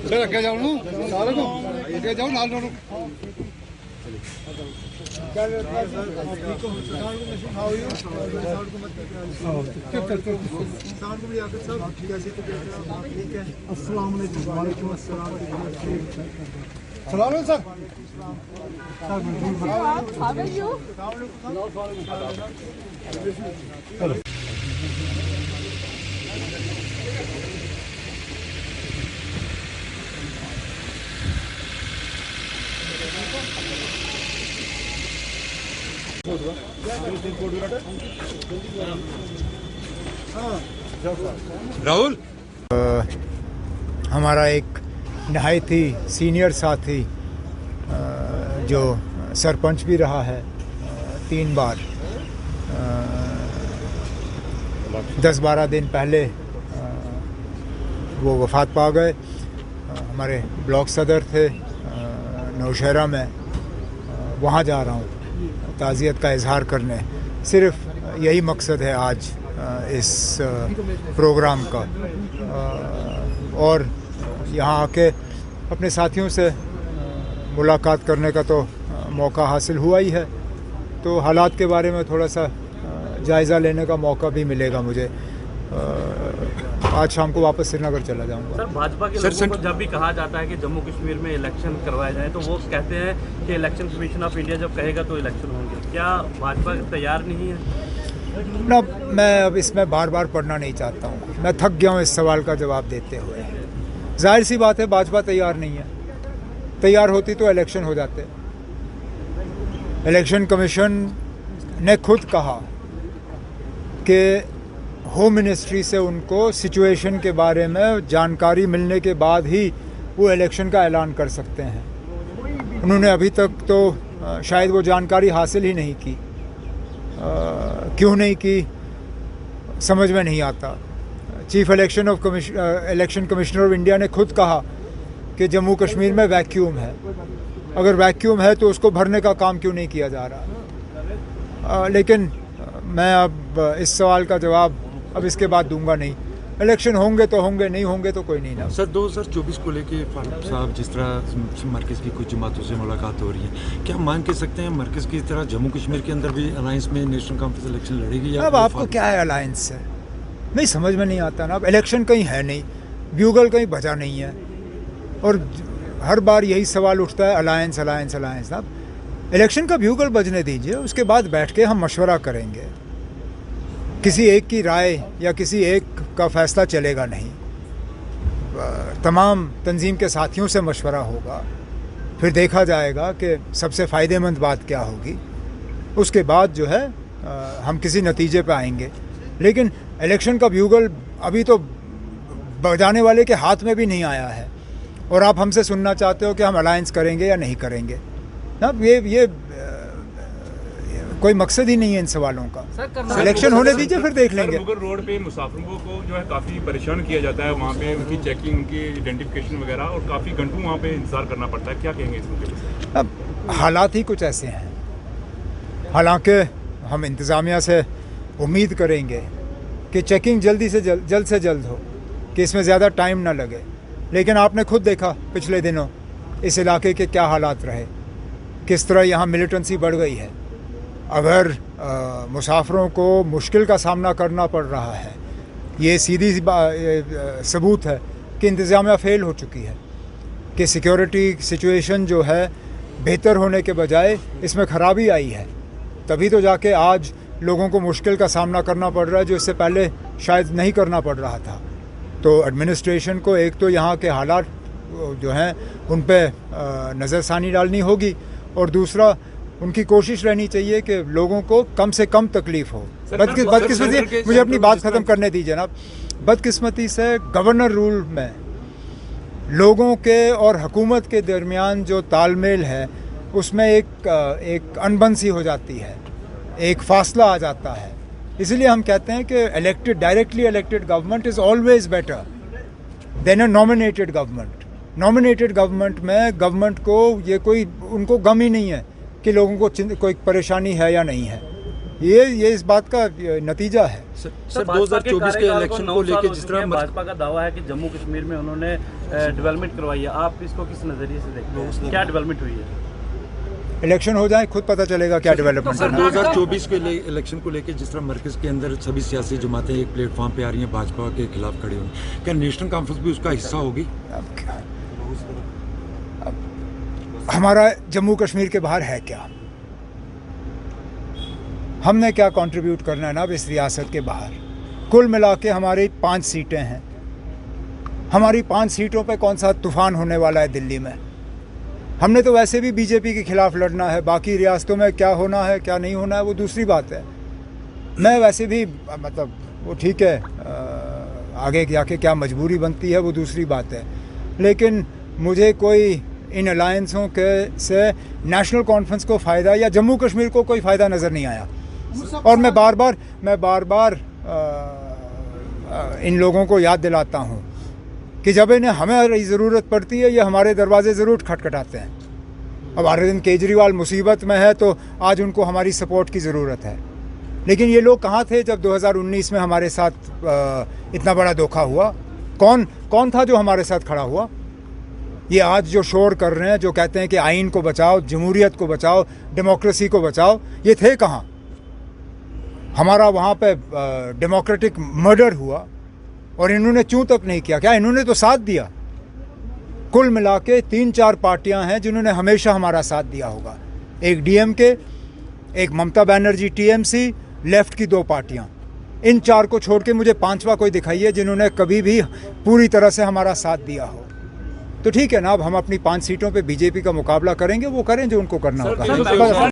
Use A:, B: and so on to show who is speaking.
A: Sir अगे जाओ ना सारे को अगे जाओ नाल नाल सलाम सर
B: राहुल
C: हमारा एक नहायत ही सीनियर साथी जो सरपंच भी रहा है 3 बार, 10-12 दिन पहले वो वफ़ात पा गए। हमारे ब्लॉक सदर थे नौशहरा में, वहाँ जा रहा हूँ ताज़ियत का इजहार करने। सिर्फ यही मकसद है आज इस प्रोग्राम का, और यहाँ आके अपने साथियों से मुलाकात करने का तो मौका हासिल हुआ ही है, तो हालात के बारे में थोड़ा सा जायज़ा लेने का मौका भी मिलेगा मुझे। आज शाम को वापस श्रीनगर चला जाऊंगा।
D: सर, भाजपा के लोगों को जब भी कहा जाता है कि जम्मू कश्मीर में इलेक्शन करवाए जाए तो वो कहते हैं कि इलेक्शन कमीशन ऑफ इंडिया जब कहेगा तो इलेक्शन होंगे। क्या भाजपा तैयार नहीं है?
C: ना, मैं अब इसमें बार बार पढ़ना नहीं चाहता हूँ। मैं थक गया हूँ इस सवाल का जवाब देते हुए। जाहिर सी बात है भाजपा तैयार नहीं है। तैयार होती तो इलेक्शन हो जाते। इलेक्शन कमीशन ने खुद कहा कि होम मिनिस्ट्री से उनको सिचुएशन के बारे में जानकारी मिलने के बाद ही वो इलेक्शन का ऐलान कर सकते हैं। उन्होंने अभी तक तो शायद वो जानकारी हासिल ही नहीं की। क्यों नहीं की समझ में नहीं आता। Chief election commissioner of India ने खुद कहा कि जम्मू कश्मीर में वैक्यूम है। अगर वैक्यूम है तो उसको भरने का काम क्यों नहीं किया जा रहा। लेकिन मैं अब इस सवाल का जवाब अब इसके बाद दूंगा नहीं। इलेक्शन होंगे तो होंगे, नहीं होंगे तो कोई नहीं ना।
B: सर, 2024 को लेके फारूक साहब जिस तरह मरकज़ की कुछ जमातों से मुलाकात हो रही है, क्या मान के सकते हैं मरकज़ की तरह जम्मू कश्मीर के अंदर भी अलायंस में नेशनल कॉन्फ्रेंस इलेक्शन लड़ेगी? या
C: अब आपको क्या है अलायंस है, नहीं समझ में नहीं आता ना। अब इलेक्शन कहीं है नहीं, ब्यूगल कहीं बजा नहीं है, और हर बार यही सवाल उठता है अलायंस अलायंस अलायंस। ना, इलेक्शन का ब्यूगल बजने दीजिए, उसके बाद बैठ के हम मशवरा करेंगे। किसी एक की राय या किसी एक का फैसला चलेगा नहीं। तमाम तंजीम के साथियों से मशवरा होगा, फिर देखा जाएगा कि सबसे फ़ायदेमंद बात क्या होगी। उसके बाद जो है हम किसी नतीजे पे आएंगे। लेकिन इलेक्शन का ब्यूगल अभी तो बजाने वाले के हाथ में भी नहीं आया है, और आप हमसे सुनना चाहते हो कि हम अलायंस करेंगे या नहीं करेंगे ना। ये कोई मकसद ही नहीं है इन सवालों का। इलेक्शन होने दीजिए, फिर देख लेंगे।
E: मुगल रोड पे मुसाफिरों को जो है काफ़ी परेशान किया जाता है, वहाँ पे उनकी चेकिंग, उनकी आइडेंटिफिकेशन वगैरह, और काफ़ी घंटों वहाँ पे इंतजार करना पड़ता है। क्या कहेंगे इस मुद्दे पर?
C: अब हालात ही कुछ ऐसे हैं। हालांकि हम इंतज़ामिया से उम्मीद करेंगे कि चेकिंग जल्द से जल्द हो, कि इसमें ज़्यादा टाइम ना लगे। लेकिन आपने खुद देखा पिछले दिनों इस इलाके के क्या हालात रहे, किस तरह यहाँ मिलिटेंसी बढ़ गई है। अगर मुसाफिरों को मुश्किल का सामना करना पड़ रहा है, ये सीधी सबूत है कि इंतज़ामिया फ़ेल हो चुकी है, कि सिक्योरिटी सिचुएशन जो है बेहतर होने के बजाय इसमें ख़राबी आई है। तभी तो जाके आज लोगों को मुश्किल का सामना करना पड़ रहा है, जो इससे पहले शायद नहीं करना पड़ रहा था। तो एडमिनिस्ट्रेशन को एक तो यहाँ के हालात जो हैं उन पर नज़रसानी डालनी होगी, और दूसरा उनकी कोशिश रहनी चाहिए कि लोगों को कम से कम तकलीफ हो। बदकिस्मती, मुझे अपनी बात ख़त्म करने दीजिए ना। बदकिस्मती से गवर्नर रूल में लोगों के और हुकूमत के दरमियान जो तालमेल है, उसमें एक अनबन सी हो जाती है, एक फासला आ जाता है। इसलिए हम कहते हैं कि directly elected government is always better than a nominated government. Nominated government में गवर्नमेंट को ये कोई उनको गम ही नहीं है कि लोगों को कोई परेशानी है या नहीं है। ये इस बात का नतीजा है।
B: सर 2024 के इलेक्शन को लेकर जिस तरह
D: भाजपा का दावा है कि जम्मू कश्मीर में उन्होंने डेवलपमेंट करवाई है, आप इसको किस नज़रिए से देखते हैं? क्या डेवलपमेंट हुई है?
C: इलेक्शन हो जाए खुद पता चलेगा क्या डेवलपमेंट
B: सर
C: है।
B: 2024 के इलेक्शन को लेकर जिस तरह मरकज़ के अंदर सभी सियासी जमातें एक प्लेटफॉर्म पे आ रही हैं भाजपा के खिलाफ खड़े हुए, क्या नेशनल कॉन्फ्रेंस भी उसका हिस्सा होगी?
C: अब हमारा जम्मू कश्मीर के बाहर है क्या? हमने क्या कंट्रीब्यूट करना है ना अब इस रियासत के बाहर? कुल मिला के हमारी 5 सीटें हैं। हमारी 5 सीटों पे कौन सा तूफान होने वाला है दिल्ली में? हमने तो वैसे भी बीजेपी के खिलाफ लड़ना है, बाकी रियासतों में क्या होना है क्या नहीं होना है वो दूसरी बात है। मैं वैसे भी मतलब वो ठीक है, आगे जाके क्या मजबूरी बनती है वो दूसरी बात है, लेकिन मुझे कोई इन अलायंसों के से नेशनल कॉन्फ्रेंस को फ़ायदा या जम्मू कश्मीर को कोई फ़ायदा नज़र नहीं आया। और मैं बार बार इन लोगों को याद दिलाता हूँ कि जब इन्हें हमें ज़रूरत पड़ती है ये हमारे दरवाजे ज़रूर खटखटाते हैं। अब अरविंद केजरीवाल मुसीबत में है तो आज उनको हमारी सपोर्ट की ज़रूरत है, लेकिन ये लोग कहाँ थे जब 2019 में हमारे साथ इतना बड़ा धोखा हुआ? कौन था जो हमारे साथ खड़ा हुआ? ये आज जो शोर कर रहे हैं, जो कहते हैं कि आइन को बचाओ, जमहूरियत को बचाओ, डेमोक्रेसी को बचाओ, ये थे कहाँ? हमारा वहाँ पे डेमोक्रेटिक मर्डर हुआ और इन्होंने चूं तक नहीं किया। क्या इन्होंने तो साथ दिया? कुल मिला के 3-4 पार्टियां हैं जिन्होंने हमेशा हमारा साथ दिया होगा। एक डीएमके, एक ममता बनर्जी टीएमसी, लेफ्ट की 2 पार्टियां। इन 4 को छोड़ के मुझे 5वां कोई दिखाइए जिन्होंने कभी भी पूरी तरह से हमारा साथ दिया हो। तो ठीक है ना, अब हम अपनी 5 सीटों पे बीजेपी का मुकाबला करेंगे, वो करें जो उनको करना होगा।